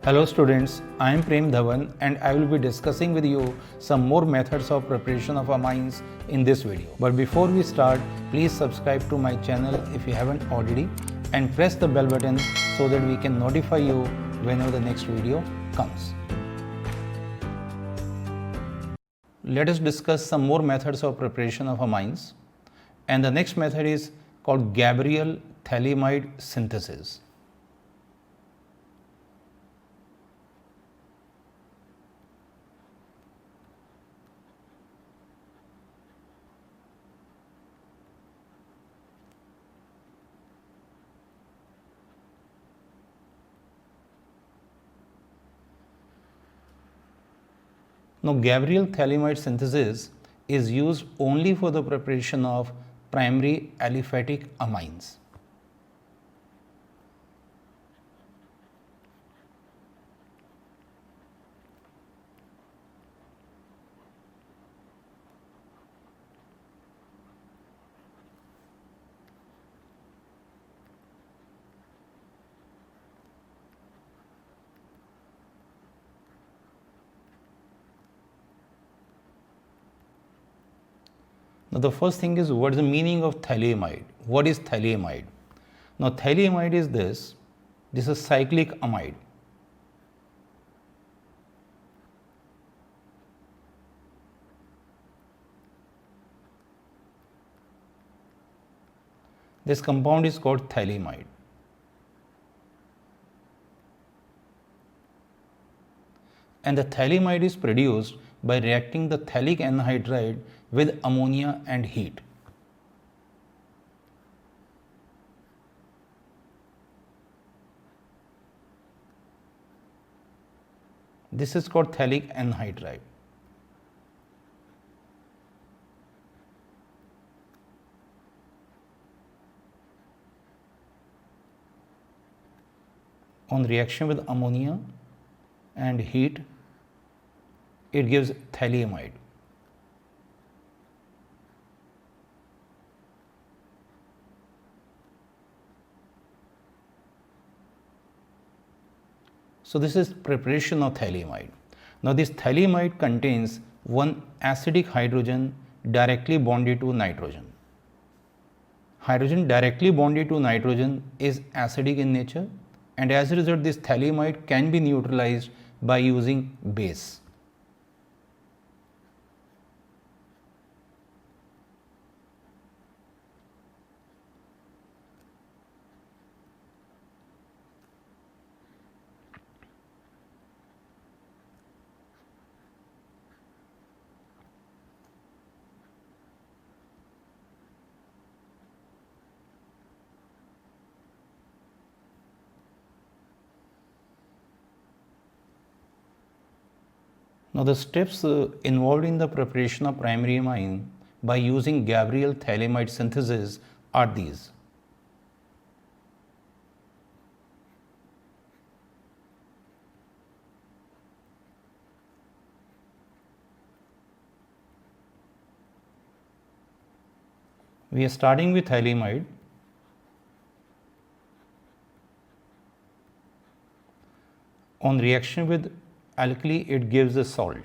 Hello students, I am Prem Dhawan and I will be discussing with you some more methods of preparation of amines in this video. But before we start, please subscribe to my channel if you haven't already and press the bell button so that we can notify you whenever the next video comes. Let us discuss some more methods of preparation of amines, and the next method is called Gabriel Thalamide synthesis. Now, Gabriel Thalamide synthesis is used only for the preparation of primary aliphatic amines. Now, the first thing is, what is the meaning of thalamide? What is thalamide? Now, thalamide is this is a cyclic amide. This compound is called thalamide. And the thalamide is produced by reacting the phthalic anhydride with ammonia and heat. This is called phthalic anhydride. On reaction with ammonia and heat, it gives thalamide. So, this is preparation of thalamide. Now, this thalamide contains one acidic hydrogen directly bonded to nitrogen. Hydrogen directly bonded to nitrogen is acidic in nature, and as a result, this thalamide can be neutralized by using base. Now, the steps involved in the preparation of primary amine by using Gabriel Thalamide synthesis are these. We are starting with thalamide. On reaction with alkali, it gives a salt.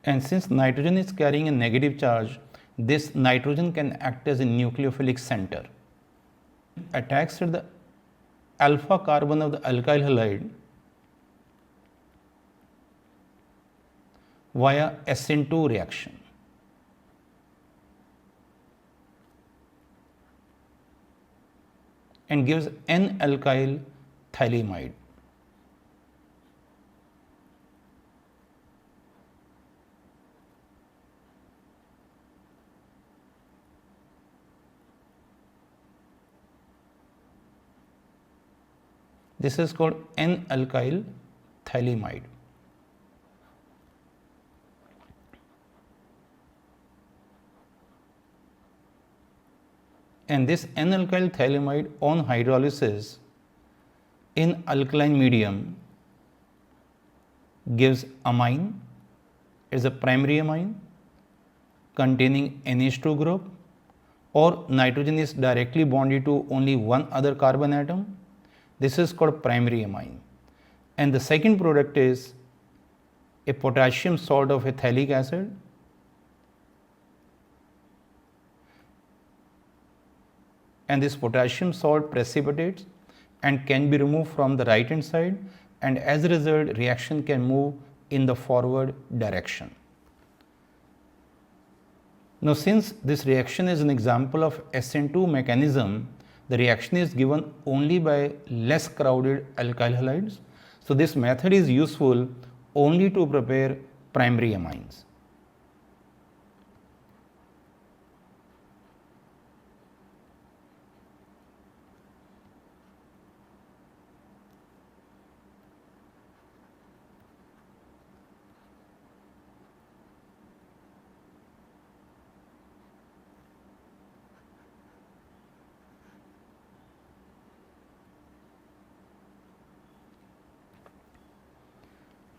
And since nitrogen is carrying a negative charge, this nitrogen can act as a nucleophilic center. Attacks at the alpha carbon of the alkyl halide via SN2 reaction. And gives N-alkyl thalamide. This is called N-alkyl thalamide. And this N-alkyl thalamide on hydrolysis in alkaline medium gives amine, is a primary amine containing NH2 group, or nitrogen is directly bonded to only one other carbon atom. This is called primary amine. And the second product is a potassium salt of ethalic acid, and this potassium salt precipitates and can be removed from the right hand side, and as a result reaction can move in the forward direction. Now, since this reaction is an example of SN2 mechanism, the reaction is given only by less crowded alkyl halides. So, this method is useful only to prepare primary amines.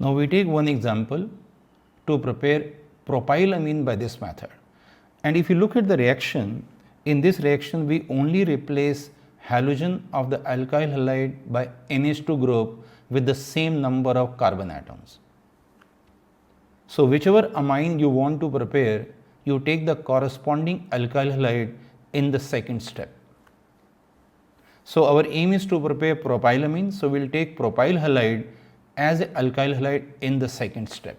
Now, we take one example to prepare propylamine by this method. And if you look at the reaction, in this reaction we only replace halogen of the alkyl halide by NH2 group with the same number of carbon atoms. So, whichever amine you want to prepare, you take the corresponding alkyl halide in the second step. So, our aim is to prepare propylamine. So, we will take propyl halide as an alkyl halide in the second step.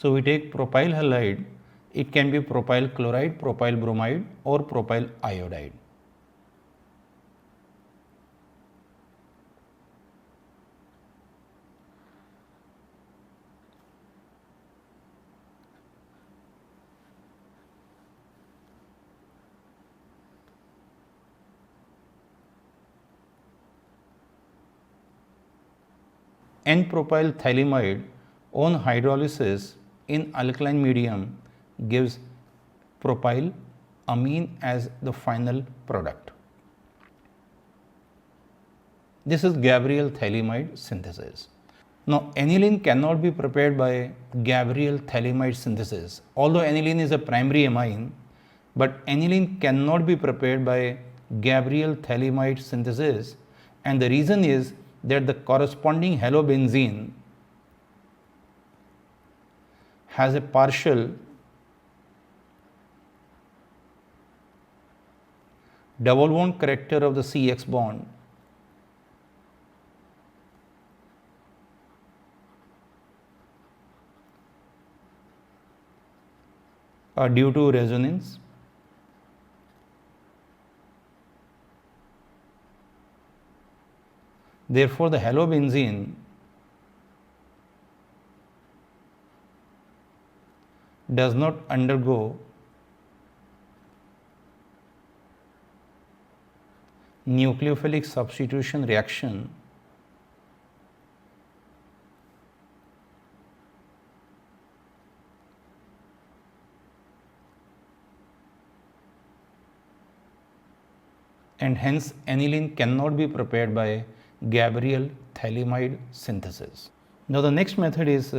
So, we take propyl halide, it can be propyl chloride, propyl bromide or propyl iodide. N-propyl phthalimide on hydrolysis in alkaline medium gives propyl amine as the final product. This is Gabriel phthalimide synthesis. Now, aniline cannot be prepared by Gabriel phthalimide synthesis. Although aniline is a primary amine, but aniline cannot be prepared by Gabriel phthalimide synthesis, and the reason is that the corresponding halobenzene has a partial double bond character of the CX bond due to resonance. Therefore, the halobenzene does not undergo nucleophilic substitution reaction and hence aniline cannot be prepared by Gabriel phthalimide synthesis. Now, the next method is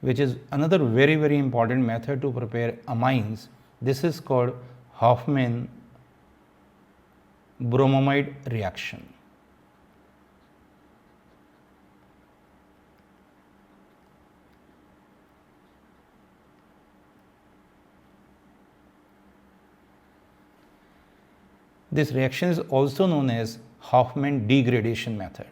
which is another very important method to prepare amines. This is called Hofmann bromamide reaction. This reaction is also known as Hofmann degradation method.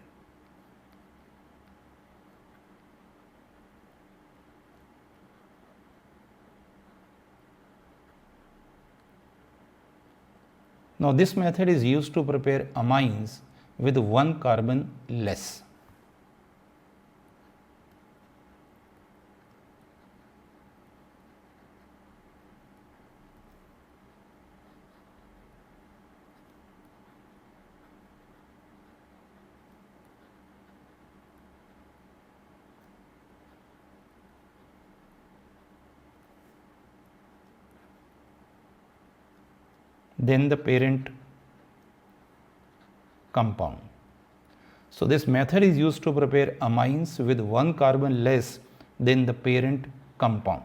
Now, this method is used to prepare amines with one carbon less. than the parent compound. So this method is used to prepare amines with one carbon less than the parent compound.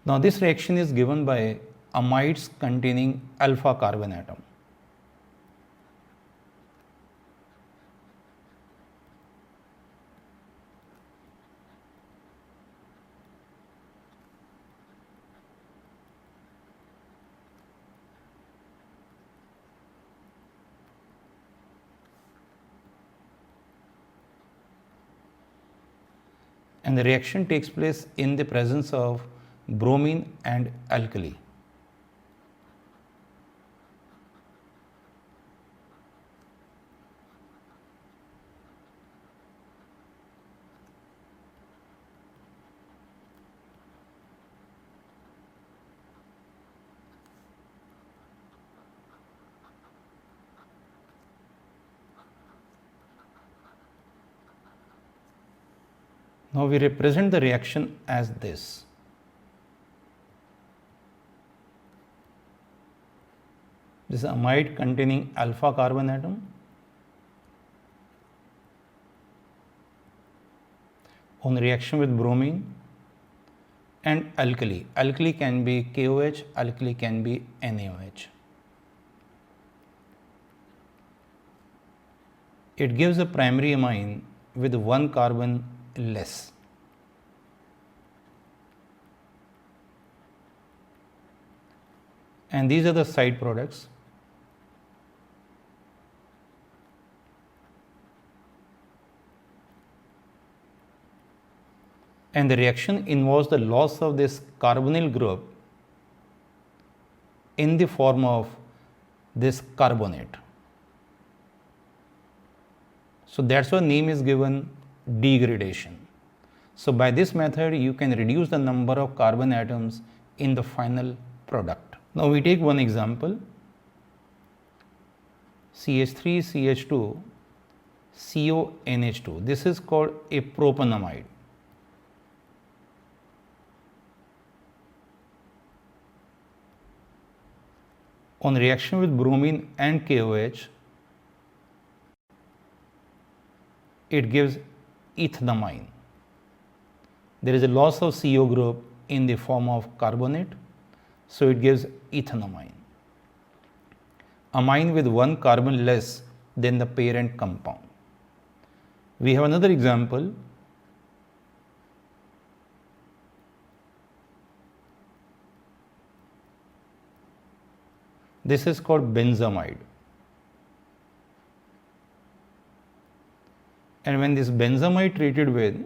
Now this reaction is given by amides containing alpha carbon atom. And the reaction takes place in the presence of bromine and alkali. Now we represent the reaction as this. This is amide containing alpha carbon atom on reaction with bromine and alkali. Alkali can be KOH, alkali can be NaOH. It gives a primary amine with one carbon less. And these are the side products. And the reaction involves the loss of this carbonyl group in the form of this carbonate. So that's why name is given degradation. So by this method you can reduce the number of carbon atoms in the final product. Now we take one example, CH3, CH2, CONH2. This is called a propanamide. On reaction with bromine and KOH, it gives ethanamine. There is a loss of CO group in the form of carbonate, so it gives ethanamine. Amine with one carbon less than the parent compound. We have another example. This is called benzamide. And when this benzamide treated with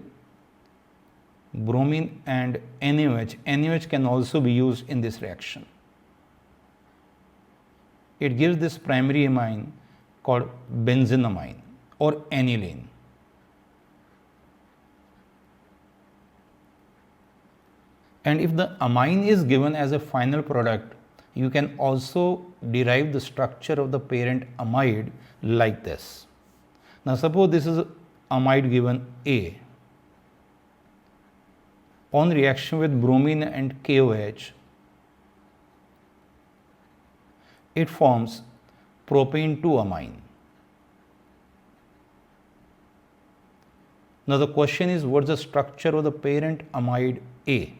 bromine and NaOH, NaOH can also be used in this reaction. It gives this primary amine called benzenamine or aniline. And if the amine is given as a final product, you can also derive the structure of the parent amide like this. Now suppose this is amide given A. On reaction with bromine and KOH, it forms propane 2 amine. Now the question is, what's the structure of the parent amide A?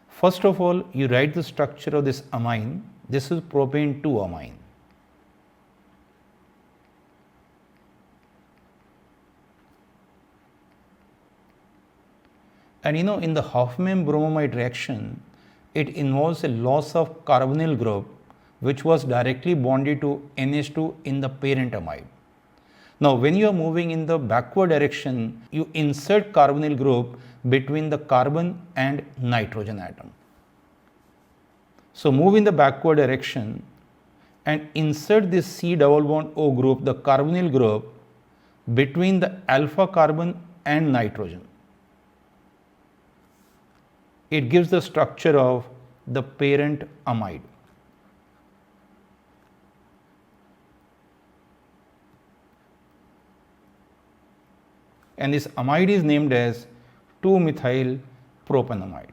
First of all, you write the structure of this amine. This is propane 2 amine. And in the Hofmann-bromamide reaction, it involves a loss of carbonyl group which was directly bonded to NH2 in the parent amide. Now, when you are moving in the backward direction, you insert carbonyl group between the carbon and nitrogen atom. So, move in the backward direction and insert this C double bond O group, the carbonyl group, between the alpha carbon and nitrogen. It gives the structure of the parent amide. And this amide is named as 2-methyl propanamide.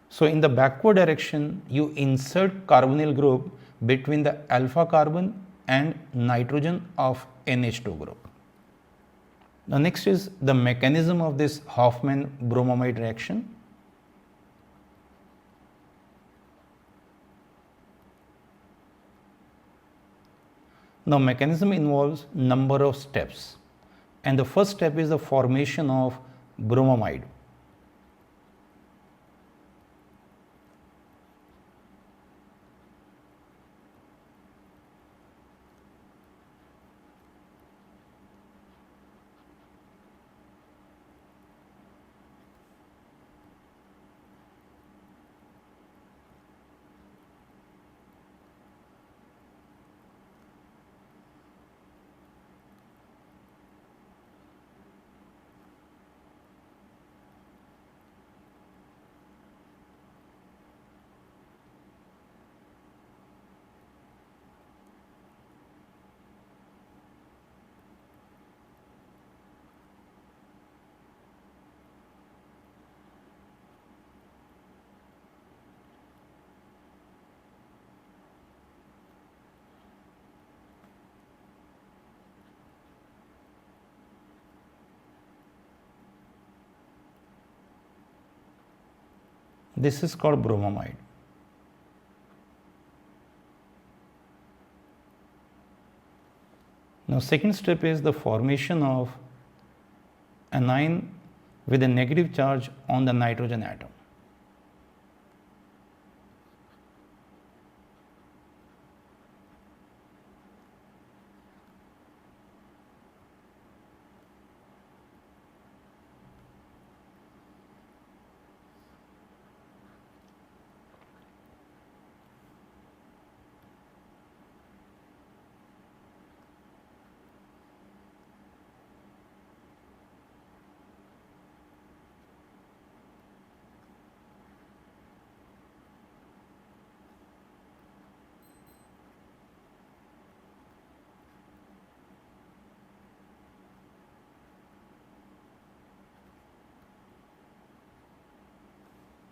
So in the backward direction, you insert carbonyl group between the alpha carbon and nitrogen of NH2 group. Now next is the mechanism of this Hofmann bromamide reaction. Now mechanism involves number of steps, and the first step is the formation of bromamide. This is called bromamide. Now second step is the formation of anion with a negative charge on the nitrogen atom.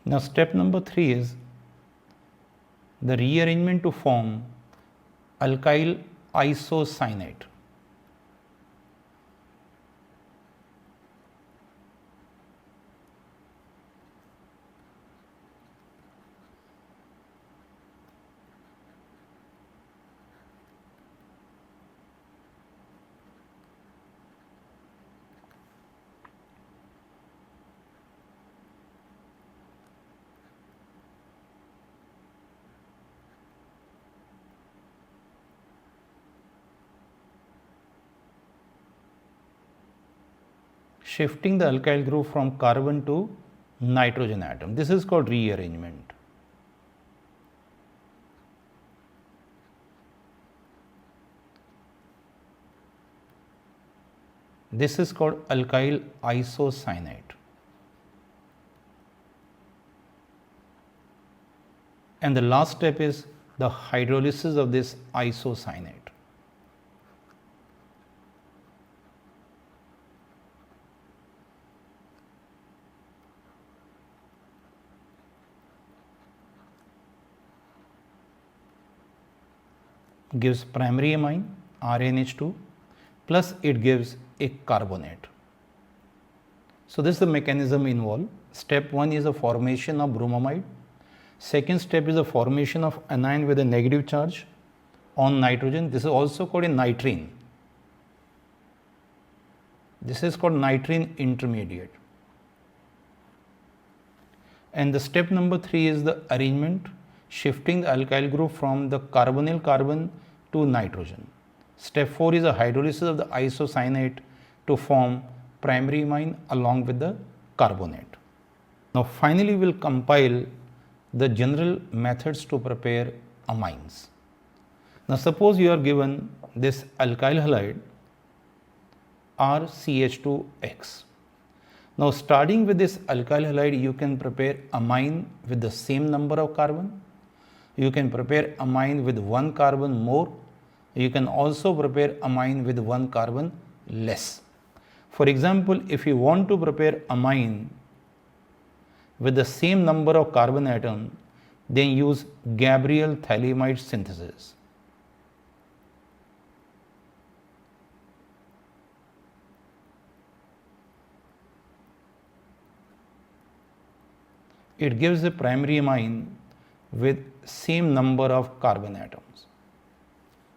Now step number 3 is the rearrangement to form alkyl isocyanate. Shifting the alkyl group from carbon to nitrogen atom. This is called rearrangement. This is called alkyl isocyanate. And the last step is the hydrolysis of this isocyanate. Gives primary amine RNH2 plus it gives a carbonate. So this is the mechanism involved. Step 1 is the formation of bromamide. Second step is the formation of anion with a negative charge on nitrogen. This is also called a nitrene. This is called nitrene intermediate. And the step number 3 is the arrangement, shifting the alkyl group from the carbonyl carbon to nitrogen. Step 4 is a hydrolysis of the isocyanate to form primary amine along with the carbonate. Now finally we will compile the general methods to prepare amines. Now suppose you are given this alkyl halide RCH2X. Now starting with this alkyl halide, you can prepare amine with the same number of carbon. You can prepare amine with 1 carbon more. You can also prepare amine with 1 carbon less. For example, if you want to prepare amine with the same number of carbon atoms, then use Gabriel Thalamide synthesis. It gives a primary amine with same number of carbon atoms.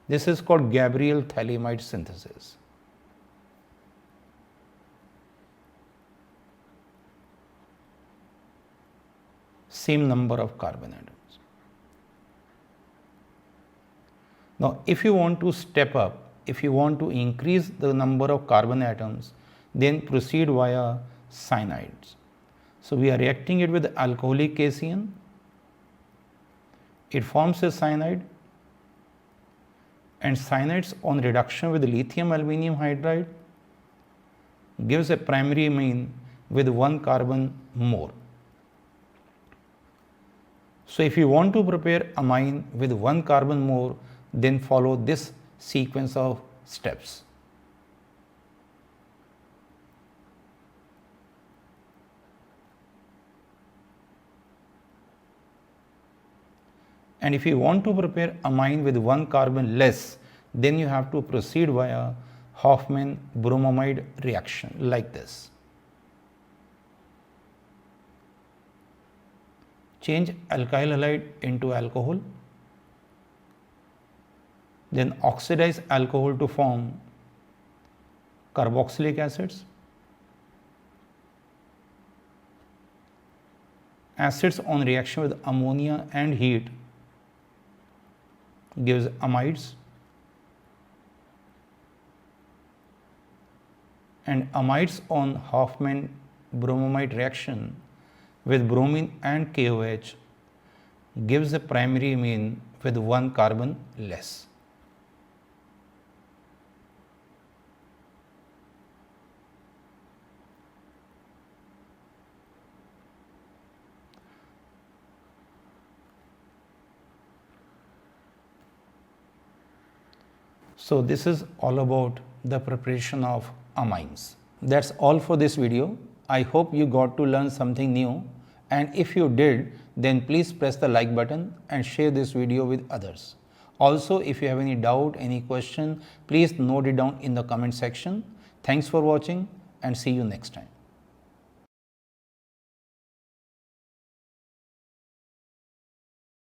This is called Gabriel Thalamide synthesis. Same number of carbon atoms. Now, if you want to step up, if you want to increase the number of carbon atoms, then proceed via cyanides. So, we are reacting it with alcoholic KCN. It forms a cyanide, and cyanides on reduction with lithium aluminum hydride gives a primary amine with 1 carbon more. So, if you want to prepare amine with 1 carbon more, then follow this sequence of steps. And if you want to prepare amine with 1 carbon less, then you have to proceed via Hofmann-bromamide reaction like this. Change alkyl halide into alcohol, then oxidize alcohol to form carboxylic acids. Acids on reaction with ammonia and heat gives amides, and amides on Hofmann-bromamide reaction with bromine and KOH gives a primary amine with 1 carbon less. So, this is all about the preparation of amines. That's all for this video. I hope you got to learn something new, and if you did, then please press the like button and share this video with others. Also, if you have any doubt, any question, please note it down in the comment section. Thanks for watching and see you next time.